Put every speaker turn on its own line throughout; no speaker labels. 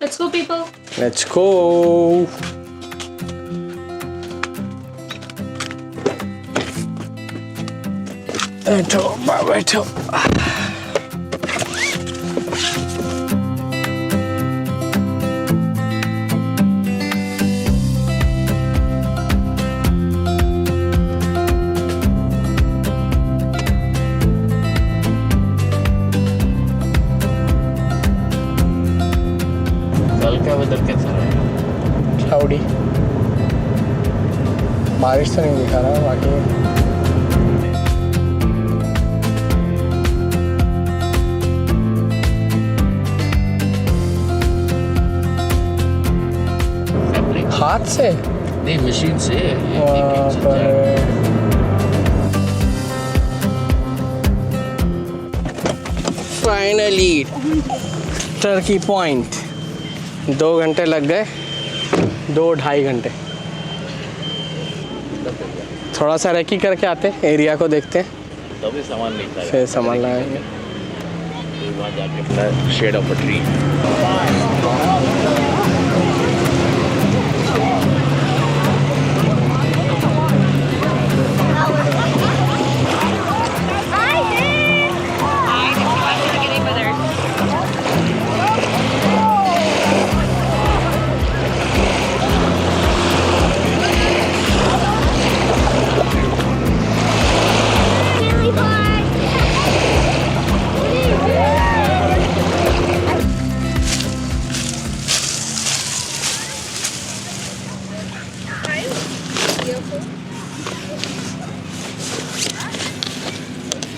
Let's go, people.
Let's go. बैठो।
कल का वेदर कैसा है?
क्लाउडी, बारिश तो नहीं दिखा रहा बाकी। हाथ से
नहीं, मशीन से।
Finally Turkey point. 2 घंटे लग गए, 2-2.5 घंटे। थोड़ा सा रेकी करके आते, एरिया को देखते हैं,
तभी सामान नहीं था,
फिर सामान लाएंगे।
वहाँ जाके शेड ऑफ अ ट्री।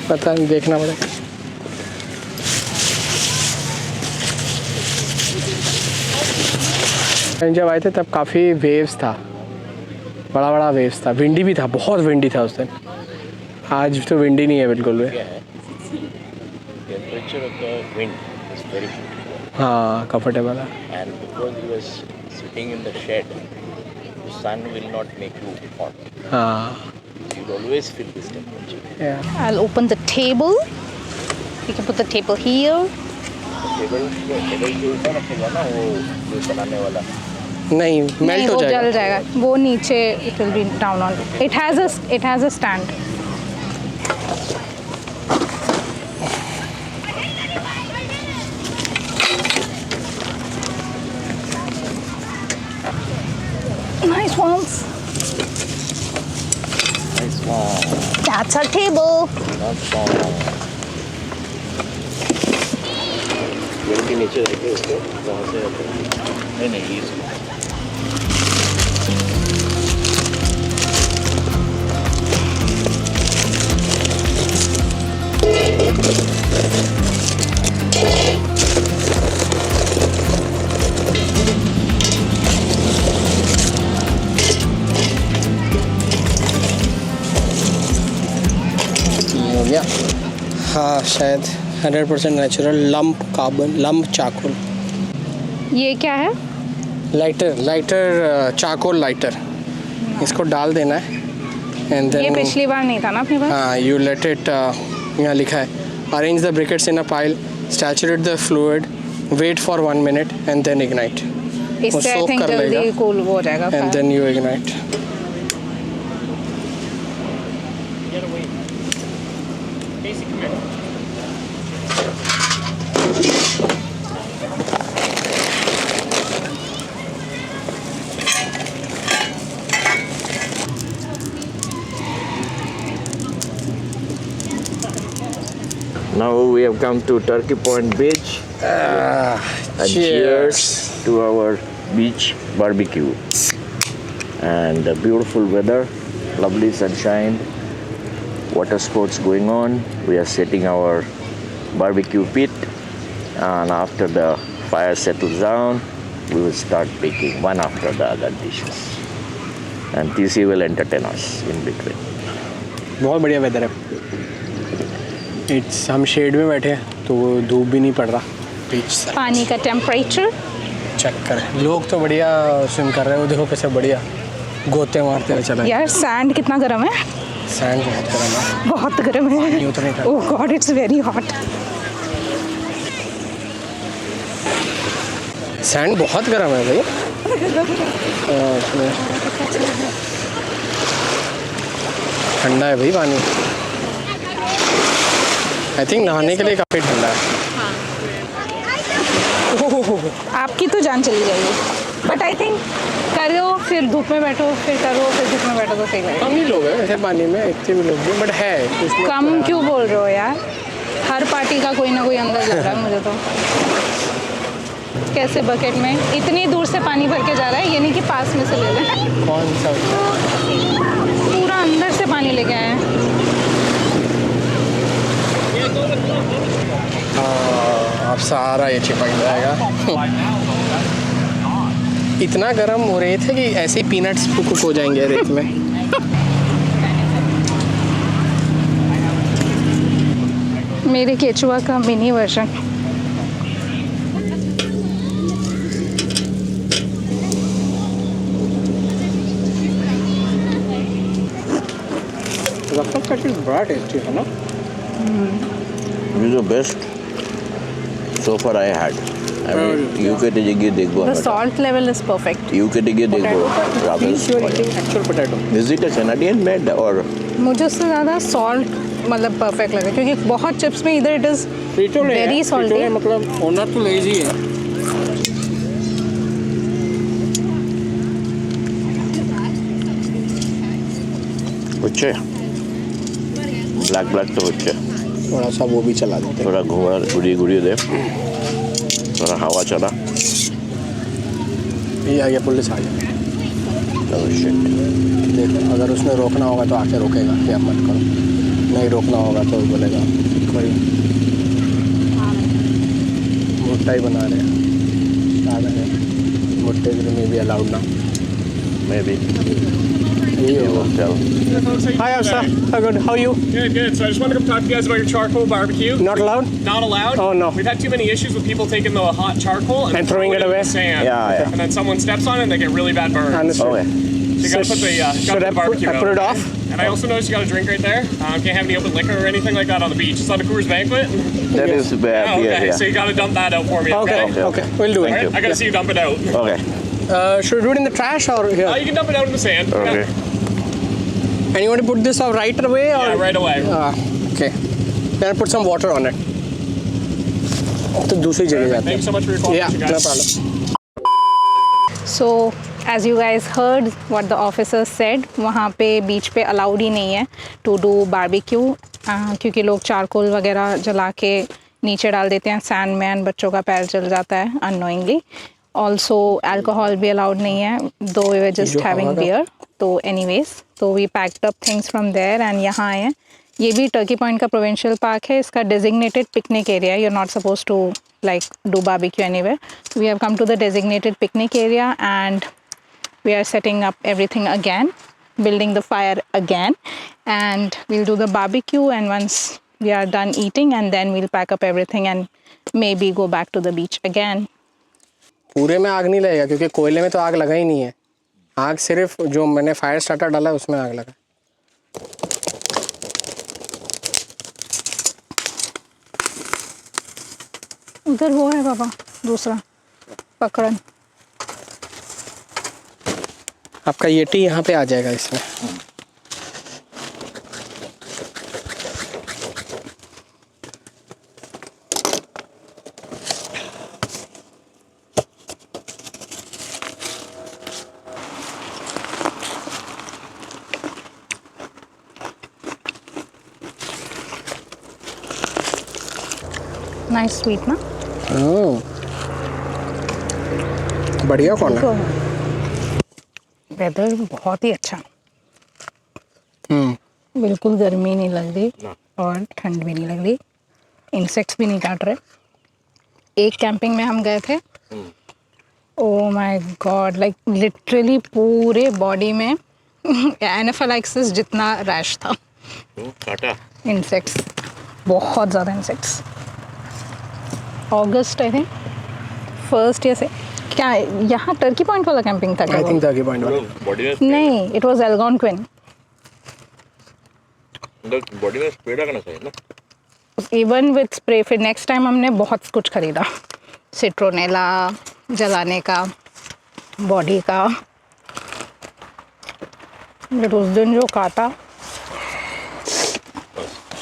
पता नहीं, देखना पड़ेगा। जब आए थे तब काफ़ी वेव्स था, बड़ा बड़ा वेव्स था, विंडी भी था, बहुत विंडी था उस दिन। आज तो विंडी नहीं है बिल्कुल भी।
Temperature of the wind is very good.
हाँ, कंफर्टेबल है।
And because you was sitting in the shed, the sun will not make you hot.
हाँ,
You'll always feel this temperature.
yeah.
I'll open the table. We can put the table here.
Table के ऊपर रखेगा ना वो जो बनाने वाला।
नहीं, मेल्ट हो
वो जल
जाएगा।
जाएगा, वो नीचे it will be down on. It has a stand. Nice ones.
Nice one.
That's our table.
Not wrong. पेड़ के नीचे रखे उसको, वहाँ से नहीं इसको।
हो गया। हाँ, शायद 100% natural lump carbon, lump charcoal.
ये क्या है?
Lighter charcoal lighter. इसको डाल देना है एंड
ये
देन
पिछली बार नहीं था ना अपने पास?
हाँ, यू लेट इट, यहाँ लिखा है arrange the briquettes in a pile, saturate the fluid, wait for 1 minute and then ignite.
इससे आई
soak
थिंक
कर
जल्दी
लेगा।
कूल हो जाएगा।
And then you ignite.
Now we have come to Turkey Point Beach. And cheers to our beach barbecue. And the beautiful weather, lovely sunshine, water sports going on. We are setting our barbecue pit, and after the fire settles down, we will start baking one after the other dishes. And TC will entertain us in between.
बहुत बढ़िया weather है। हम shade में बैठे हैं तो धूप भी नहीं पड़ रहा। बीच से
पानी का टेम्परेचर
चेक करें। लोग तो बढ़िया स्विम कर रहे हैं, वो देखो कैसे बढ़िया गोते मारते हुए चला।
यार सैंड कितना गर्म है।
सैंड बहुत गर्म है।
बहुत गर्म है।
उतने का।
Oh God, it's very hot.
Sand बहुत गर्म है भाई। इसमें ठंडा है भाई पानी। आई थिंक नहाने के लिए काफ़ी ठंडा है।
आपकी तो जान चली जाएगी, बट आई थिंक करो फिर धूप में बैठो, फिर करो फिर धूप में बैठो तो सही लगेगा।
कम ही लोग हैं ऐसे पानी में, इतने भी लोग नहीं, बट है कुछ लोग
कम
तो हैं।
क्यों बोल रहे हो यार, हर पार्टी का कोई ना कोई अंदर लग रहा है मुझे तो। कैसे बकेट में इतनी दूर से पानी भर के जा रहा है, ये नहीं कि पास में से ले लें।
कौन सा
पूरा अंदर से पानी लेके आए हैं।
अब सारा ये चिपक जाएगा। इतना गर्म हो रहे थे कि ऐसे ही पीनट्स कुक हो जाएंगे रेत में।
मेरे केचुआ का मिनी वर्जन।
रफल कट बड़ा टेस्टी है ना।
This is the best so far I had. I mean, UK থেকে গিয়ে দেখবো
The
আমরা।
salt level is perfect.
UK থেকে গিয়ে দেখবো Raven's Point.
Actual potato.
Is it a Canadian made or
मुझे उससे ज़्यादा सॉल्ट मतलब परफेक्ट लगा, क्योंकि बहुत चिप्स में इधर इट इज़ वेरी सॉल्टी।
मतलब ओनर तो लेजी है।
হচ্ছে ব্ল্যাক ব্ল্যাক তো হচ্ছে
थोड़ा सा वो भी चला देते
थोड़ा घुरिए घुरिए दे थोड़ा हवा चला
हैं। ये आगे पुलिस आ गया।
Oh shit.
देखो अगर उसने रोकना होगा तो आके रोकेगा कि आप मत करो, नहीं रोकना होगा तो बोलेगा कोई भुट्टा ही बना रहे हैं। ज़्यादा है भुट्टे के लिए भी अलाउड ना।
Maybe.
ये
You
होगा।
will tell.
Hi, Afsa. How good? How are you?
Good, good. So I just wanted to come talk to you guys about your charcoal barbecue.
Not allowed?
Not allowed?
Oh, no.
We've had too many issues with people taking the hot charcoal
And throwing it
in
away?
the sand.
Yeah, yeah.
And then someone steps on it and they get really bad burns.
Understood.
Okay.
So you gotta put the, gotta
should
put
I
the barbecue
I
out.
put it off?
And I also noticed you got a drink right there. Can't have any open liquor or anything like that on the beach. It's not a Coors Banquet.
That
Yes.
is beer,
Oh, okay.
yeah.
So you gotta dump that out for me.
Okay,
Okay.
okay. We'll do
All
it.
right? I gotta see you dump it out.
Okay.
Should we do it in the trash or here?
You can dump it out in the sand.
Okay.
And you want to put this off right away or?
Yeah, right away.
Okay. Then put some water on it. तो दूसरी जगह जाते
Thank you so much for your
हैं। Yeah,
cooperation,
no
guys.
problem.
So as you guys heard what the officers said, वहाँ पे बीच पे allowed ही नहीं है टू डू बारबेक्यू, क्योंकि लोग चारकोल वगैरह जला के नीचे डाल देते हैं सैंड में एंड बच्चों का पैर जल जाता है अननोइंगली। ऑल्सो अल्कोहल भी अलाउड नहीं है, though we were just having beer. तो एनीवेज, तो we packed up things from there and यहाँ आए हैं। ये भी टर्की पॉइंट का प्रोविंशियल पार्क है, इसका designated picnic area. You are not suppose to like do barbecue anywhere. So we have come to the designated picnic area and we are setting up everything again, building the fire again, and we'll do the barbecue, and once we are done eating and then we'll pack up everything and maybe go back to the beach again.
पूरे में आग नहीं लगेगा क्योंकि कोयले में तो आग लगा ही नहीं है। आग सिर्फ जो मैंने फायर स्टार्टर डाला है उसमें आग लगा।
उधर वो है पापा दूसरा पकड़न।
आपका येटी यहाँ पे आ जाएगा इसमें।
नाइस स्वीट ना।
बढ़िया कौन है?
वेदर बहुत ही अच्छा, बिल्कुल गर्मी नहीं लग रही और ठंड भी नहीं लग रही, इंसेक्ट्स भी नहीं काट रहे। एक कैंपिंग में हम गए थे, oh my God, like literally पूरे बॉडी में एनाफिलैक्सिस जितना रैश था।
काटा
इंसेक्ट्स, बहुत ज़्यादा insects. August I think first year से क्या यहाँ टर्की पॉइंट वाला कैंपिंग था क्या
आई
वो?
थिंक टर्की पॉइंट वाला।
बॉडी में
नहीं, इट वाज एल्गोनक्विन।
बॉडी में स्प्रे करना चाहिए ना।
Even with spray. फिर नेक्स्ट टाइम हमने बहुत कुछ खरीदा, सिट्रोनेला, जलाने का, बॉडी का। बट उस दिन जो काटा,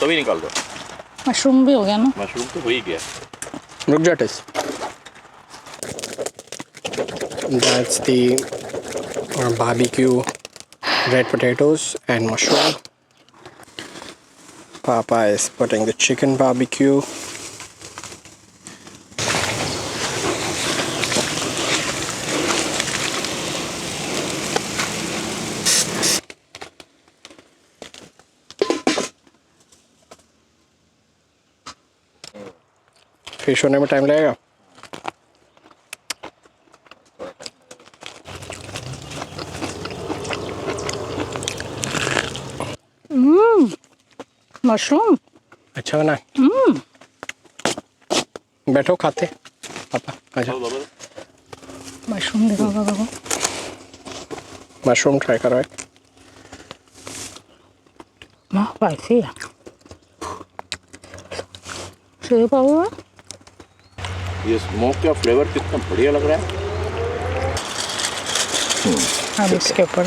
सभी निकाल दो।
मशरूम भी हो गया ना।
मशरूम तो हो ही गया।
रुक जा test. That's the barbecue red potatoes and mushroom. Papa is putting the chicken barbecue. Fish होने में टाइम लगेगा।
मशरूम
अच्छा बना। बैठो खाते। पापा आजा।
मशरूम दिखाओ पापा को।
मशरूम ट्राई करो।
स्पाइसी है। सही पाओ।
ये स्मोक का फ्लेवर कितना बढ़िया लग रहा है।
अब इसके ऊपर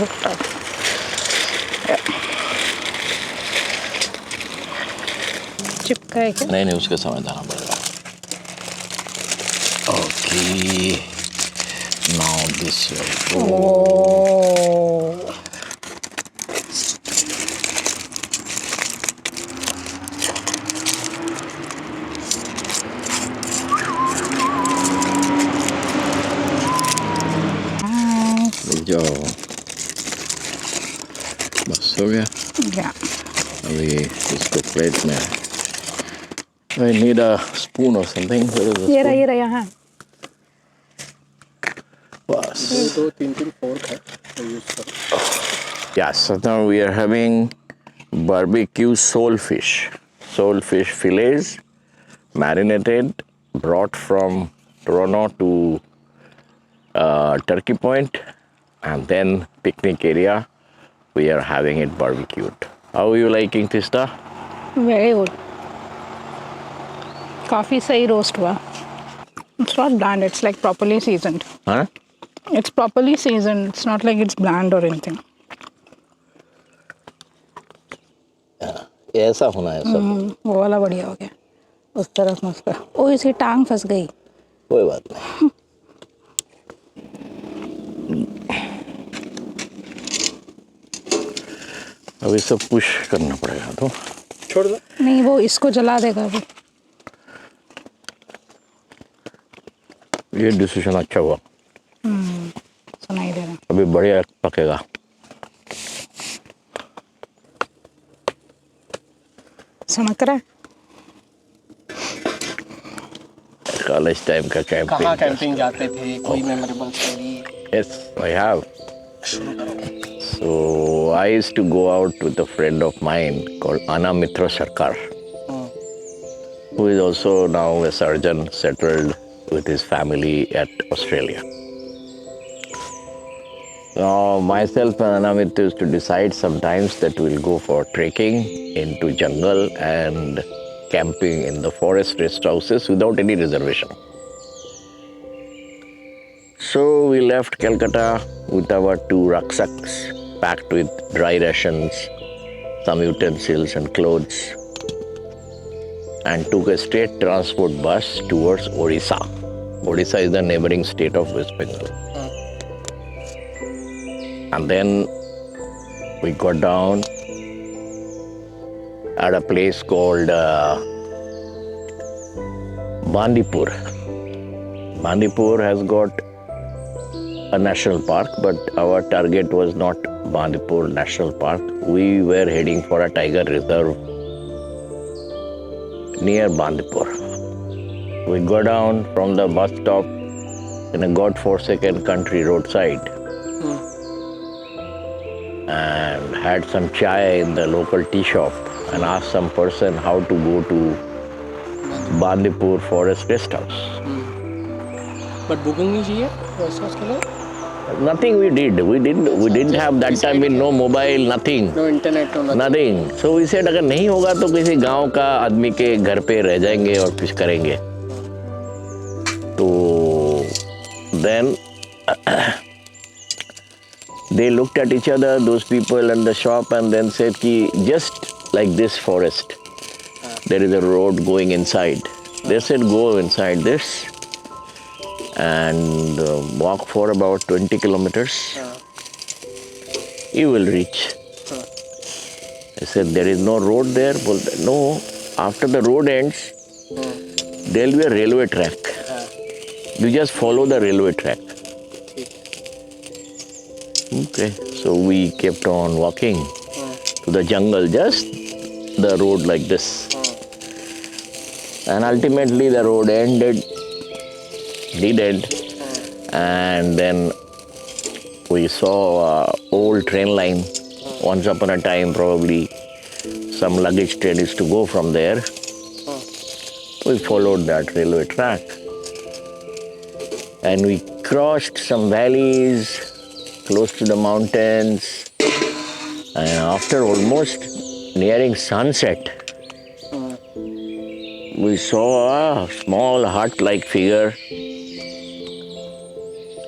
चिपका है क्या?
नहीं उसके समय जाना पड़ेगा। ओके नाउ दिस जो बस हो गया।
या
अभी इसको प्लेट में I need a spoon or something. Where is the
ये
spoon?
रहा यहाँ।
बस।
2 3 4 है तो यूज करो।
Yes, so now we are having barbecue sole fish. Sole fish fillets, marinated, brought from Toronto to Turkey Point, and then picnic area. We are having it barbecued. How are you liking Tista?
Very good. काफ़ी सही roast हुआ। It's not bland, it's like properly seasoned.
Huh?
It's properly seasoned, it's not like it's bland or anything.
ऐसा होना है सब।
वो वाला बढ़िया हो गया। उस तरफ मस्त। ओ इसी टांग फंस गई।
कोई बात नहीं। अभी सब पुश करना पड़ेगा तो
छोड़ दो।
नहीं वो इसको जला देगा अभी।
ये डिसीजन अच्छा हुआ।
सुनाई दे रहा।
अभी बढ़िया पकेगा।
सनक रहा है।
कॉलेज टाइम का कैंपिंग।
कहाँ कैंपिंग जाते थे? कोई memorable story?
Yes, I have. So I used to go out with a friend of mine called Anna Mitra Sarkar, who is also now a surgeon settled with his family at Australia. Now myself and Anna Mitra used to decide sometimes that we'll go for trekking into jungle and camping in the forest rest houses without any reservation. So we left Calcutta with our 2 rucksacks packed with dry rations, some utensils and clothes, and took a state transport bus towards Odisha. Odisha is the neighboring state of West Bengal. And then we got down at a place called Bandipur. Bandipur has got a national park, but our target was not Bandipur National Park. We were heading for a tiger reserve near Bandipur. We go down from the bus stop in a godforsaken country roadside and had some chai in the local tea shop and asked some person how to go to Bandipur Forest Rest House.
But booking नहीं चाहिए वैसा उसके लिए?
Nothing we did. We didn't have that time in no mobile, nothing.
No internet no
Nothing. So we said अगर नहीं होगा तो किसी गांव का आदमी के घर पे रह जाएंगे और फिश करेंगे. तो then they looked at each other, those people in the shop, and then said, Ki, just like this forest, there is a road going inside. They said, go inside this and walk for about 20 kilometers. You will reach. I said, there is no road there? No, after the road ends, there will be a railway track. You just follow the railway track. Okay, so we kept on walking to the jungle, just the road like this. And ultimately the road did end. And then we saw an old train line. Once upon a time, probably some luggage train is to go from there. We followed that railway track. And we crossed some valleys close to the mountains. And after almost nearing sunset, we saw a small hut-like figure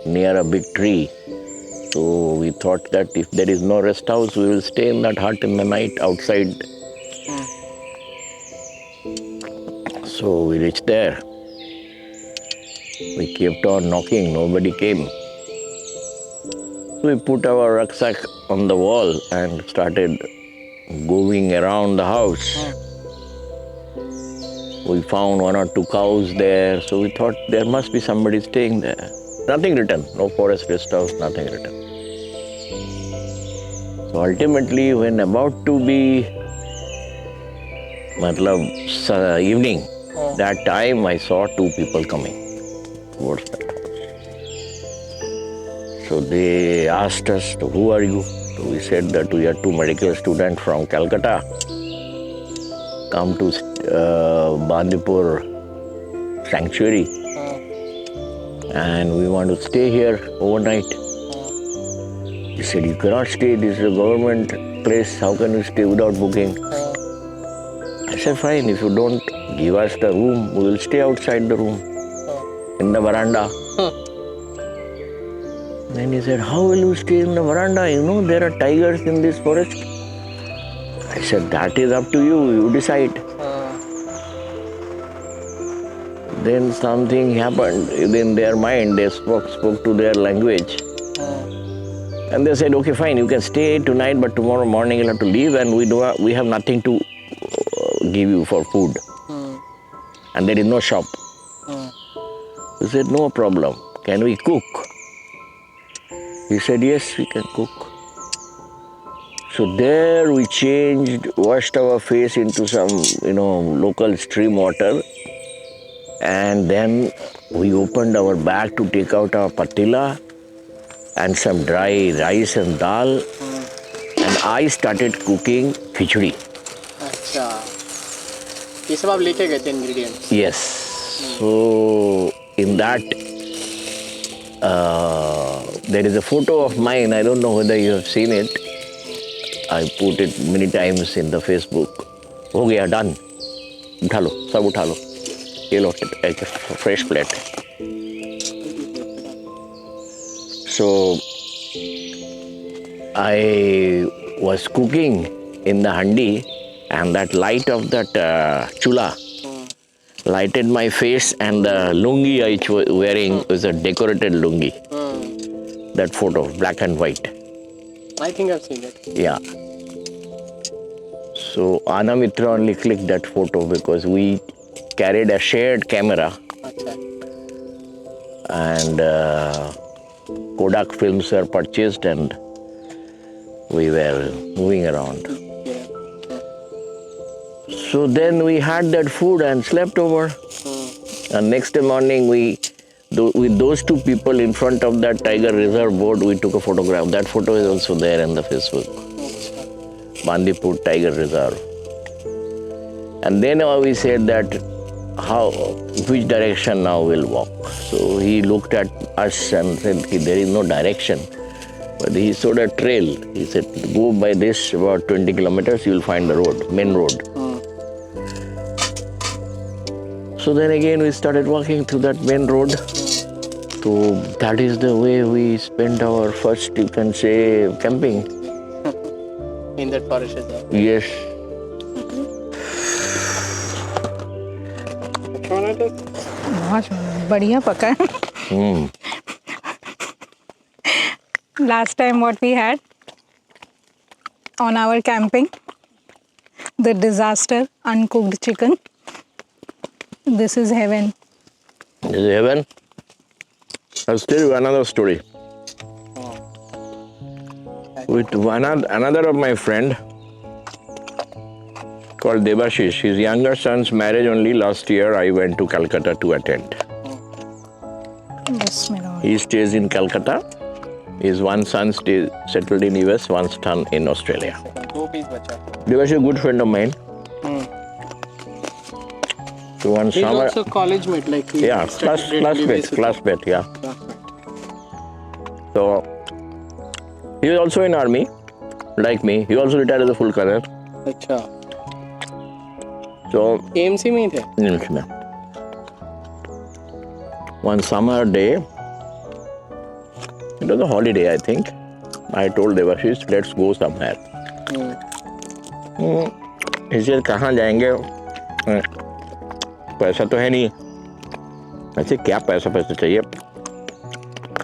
near a big tree. So we thought that if there is no rest house, we will stay in that hut in the night outside. So we reached there. We kept on knocking, nobody came. We put our rucksack on the wall and started going around the house. We found 1 or 2 cows there, so we thought there must be somebody staying there. Nothing written, no forest rest house, nothing written. So ultimately, when about to be evening, that time I saw 2 people coming towards that house. So they asked us, who are you? So we said that we are 2 medical students from Calcutta, come to Bandipur sanctuary, and we want to stay here overnight. He said, you cannot stay, this is a government place, how can you stay without booking? I said, fine, if you don't give us the room, we will stay outside the room, in the veranda. Then he said, how will you stay in the veranda? You know, there are tigers in this forest. I said, that is up to you, you decide. Then something happened in their mind, they spoke to their language. And they said, okay, fine, you can stay tonight, but tomorrow morning you'll have to leave, and we have nothing to give you for food. And there is no shop. We said, no problem, can we cook? He said, yes, we can cook. So there we washed our face into some, local stream water. And then we opened our bag to take out our patila and some dry rice and dal. And I started cooking khichdi.
अच्छा, ये सब आप लेके गए थे ingredients?
Yes. So in that, there is a photo of mine. I don't know whether you have seen it. I put it many times in the Facebook. हो गया, done. उठा लो, सब उठा लो. ये लो, एक fresh plate. So I was cooking in the handi, and that light of that chula lighted my face, and the lungi I was wearing was a decorated lungi. That photo, black and white.
I think I've seen it.
Yeah. So Anna Mitra only clicked that photo because we carried a shared camera.
अच्छा.
And Kodak films were purchased, and we were moving around. So then we had that food and slept over. And next morning, with those 2 people in front of that tiger reserve board, we took a photograph. That photo is also there in the Facebook. Bandipur Tiger Reserve. And then we said that which direction now we'll walk. So he looked at us and said, there is no direction. But he showed a trail. He said, go by this about 20 kilometers, you will find the road, main road. So then again we started walking through that main road. So that is the way we spent our first, you can say, camping.
In that forest reserve.
Yes.
बहुत बढ़िया पका है. Last time what we had on our camping, the disaster uncooked chicken. This is heaven.
This is heaven. I'll tell you another story. With another of my friend called Devashish. His younger son's marriage only last year I went to Calcutta to attend.
बस मेरा
He stays in Calcutta. His one son stays settled in US, one son in Australia.
2 piece बचा.
Devashish is a good friend of mine. So one
He's
summer,
also college mate, like he
yeah, classmate, yeah. So he was also in army, like me. He also retired as a full colonel.
अच्छा.
So
AMC में ही थे.
one summer day, it was a holiday, I think. I told Devashish, let's go somewhere. He said, कहाँ जाएंगे? पैसा तो है नहीं. ऐसे क्या पैसा चाहिए?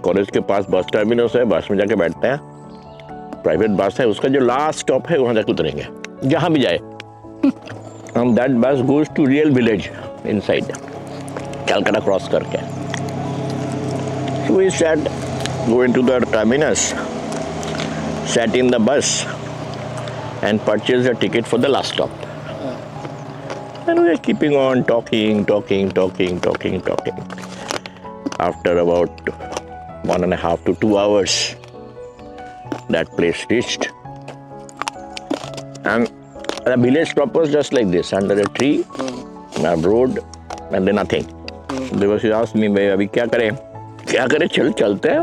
कॉलेज के पास बस टर्मिनस है, बस में जाके बैठते हैं. प्राइवेट बस है, उसका जो लास्ट स्टॉप है वहाँ जाके उतरेंगे. जहाँ भी जाए. And that bus goes to real village inside Calcutta cross करके. So we sat, go into the terminus, sat in the bus and purchased a ticket for the last stop. And we were keeping on talking. After about 1.5 to 2 hours, that place reached. And the village stop was just like this, under a tree, a road, and then nothing. Devashish asked me, भाई अभी क्या करें? चलते हैं,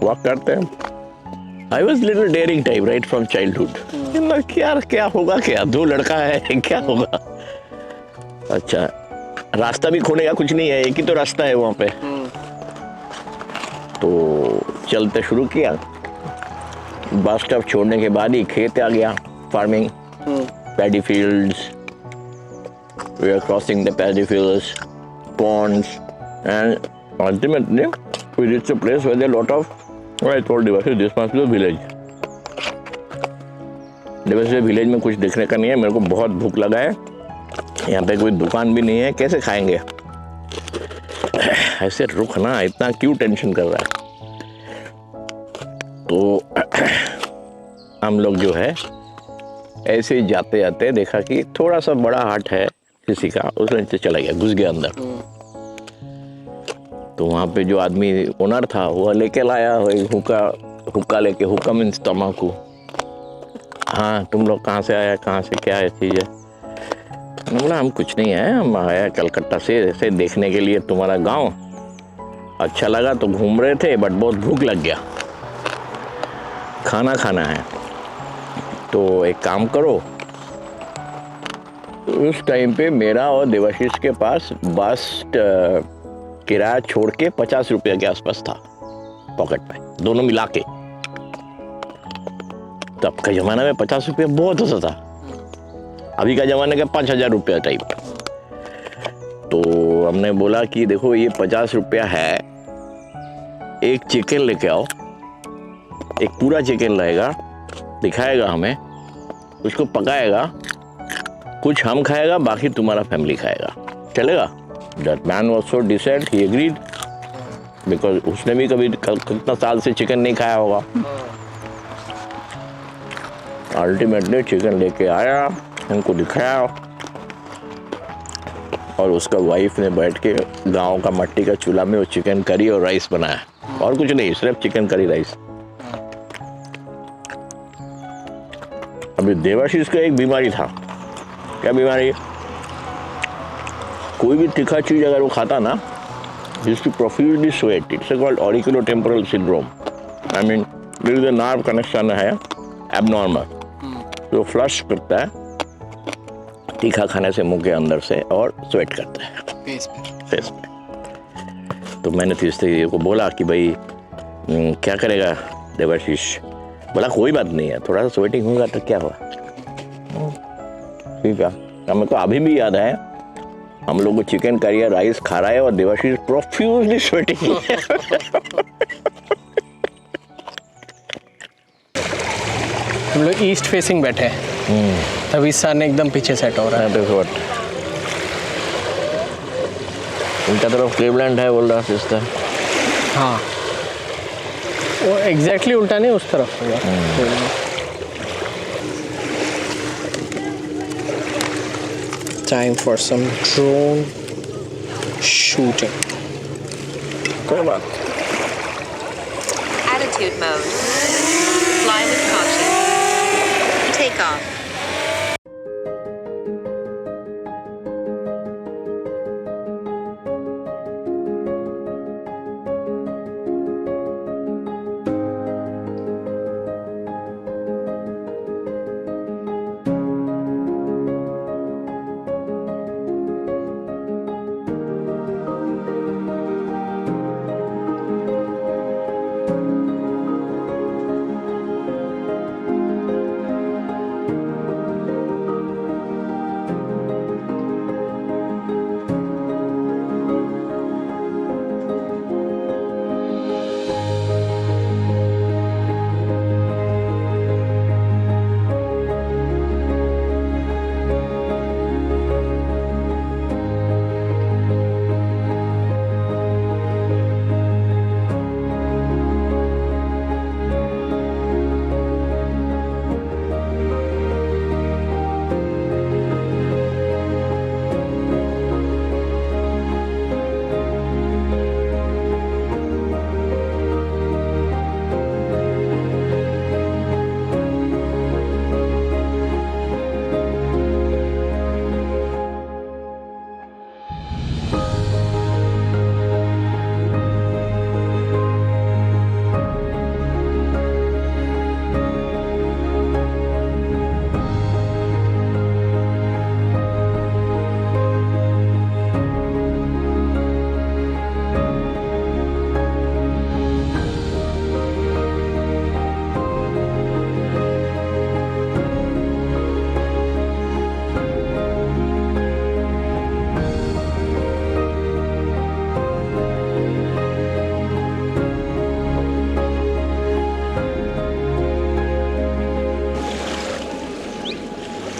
walk करते हैं. I was little daring type right from childhood. यार क्या होगा क्या? 2 लड़का है, क्या होगा? अच्छा, रास्ता भी खोने का कुछ नहीं है, एक ही तो रास्ता है वहाँ पे. तो चलते शुरू किया. बस स्टॉप छोड़ने के बाद ही खेत आ गया. Farming, paddy fields. We are crossing the paddy fields, ponds, and ultimately we reached a place where there are a lot of. I told Devashish, this must be a village. Devashish, village में कुछ देखने का नहीं है. मेरे को बहुत भूख लगा है. यहाँ पे कोई दुकान भी नहीं है. कैसे खाएंगे? ऐसे रुक ना, इतना क्यों टेंशन कर रहा है? तो हम लोग जो है ऐसे ही जाते जाते देखा कि थोड़ा सा बड़ा हाट है किसी का. उसमें चला गया, घुस गया अंदर. तो वहाँ पे जो आदमी ओनर था वो लेके लाया हुक्का लेके. हुक्का मीन्स तम्बाकू. हाँ, तुम लोग कहाँ से आया, कहाँ से, क्या है चीज़ है? बोला हम कुछ नहीं है, हम आया कलकत्ता से ऐसे देखने के लिए तुम्हारा गांव. अच्छा लगा तो घूम रहे थे, बट बहुत भूख लग गया, खाना खाना है. तो एक काम करो. उस टाइम पे मेरा और देवाशीष के पास बस किराया छोड़ के 50 रुपये के आसपास था पॉकेट में, दोनों मिला के. तब का जमाना में 50 रुपये बहुत होता था. अभी का जमाने का 5000 रुपया टाइप. तो हमने बोला कि देखो ये 50 रुपया है, एक चिकन लेके आओ. एक पूरा चिकन लाएगा, दिखाएगा हमें, उसको पकाएगा, कुछ हम खाएगा, बाकी तुम्हारा फैमिली खाएगा. चलेगा? That man was so decent, he agreed, because उसने भी कभी कितना साल से चिकन नहीं खाया होगा. अल्टीमेटली चिकन लेके आया, उनको दिखाया, और उसका वाइफ ने बैठ के गांव का मट्टी का चूल्हा में वो चिकन करी और राइस बनाया. और कुछ नहीं, सिर्फ चिकन करी राइस. अभी देवाशीष का एक बीमारी था. क्या बीमारी? कोई भी तीखा चीज अगर वो खाता ना, जिसकी profusely sweat, it's called auriculotemporal syndrome. I mean this is nerve connection है एबनॉर्मल, जो फ्लश करता है तीखा खाने से मुंह के अंदर से और स्वेट करता है फेस पे. तो मैंने तीसरे को बोला कि भाई क्या करेगा देवाशीष? बोला कोई बात नहीं है, थोड़ा सा स्वेटिंग होगा तो क्या हुआ। ठीक है, हमें तो अभी भी याद है हम लोग को चिकन करी राइस खा रहा है और देवाशीष प्रोफ्यूजली स्वेटिंग।
हम लोग ईस्ट फेसिंग बैठे हैं, तभी सन एकदम पीछे सेट हो रहा है।
उनका तरफ क्लीवलैंड है बोल रहा सिस्टर।
हाँ, वो एग्जैक्टली उल्टा नहीं, उस तरफ होगा। Time for some drone shooting. कोई बात।
Attitude mode. Fly with caution. Take off.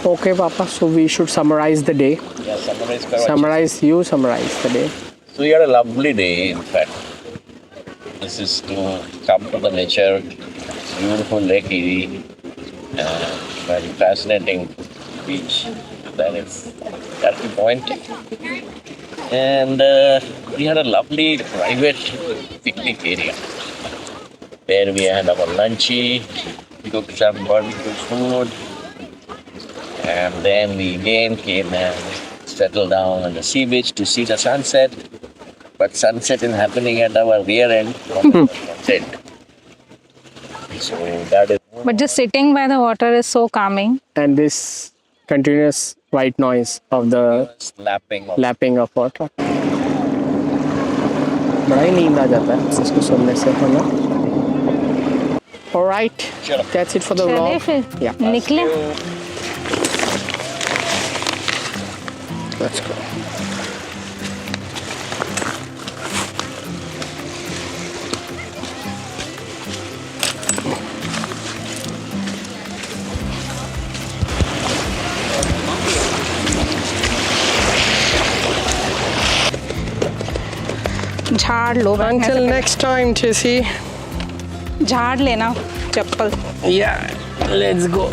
Okay, Papa. So we should summarize the day.
Yeah, summarize.
Summarize the day.
So we had a lovely day, in fact. This is to come to the nature, beautiful Lake Erie, very fascinating beach. That is Turkey Point. And we had a lovely private picnic area where we had our lunchy, cooked some barbecue food, and then we again came and settled down on the sea beach to see the sunset. But sunset is happening at our rear end from the sunset. So that is.
But just sitting by the water is so calming.
And this continuous white noise of the lapping of water. बड़ा ही नींद आ जाता है इसको सुनने से हमें. Alright, that's it for the
चलिए
vlog.
फिर
Yeah.
निकले.
Let's go.
झाड़ लो बैठने से
Until
पहले.
next time, Chessy.
झाड़ लेना चप्पल.
Yeah, let's go.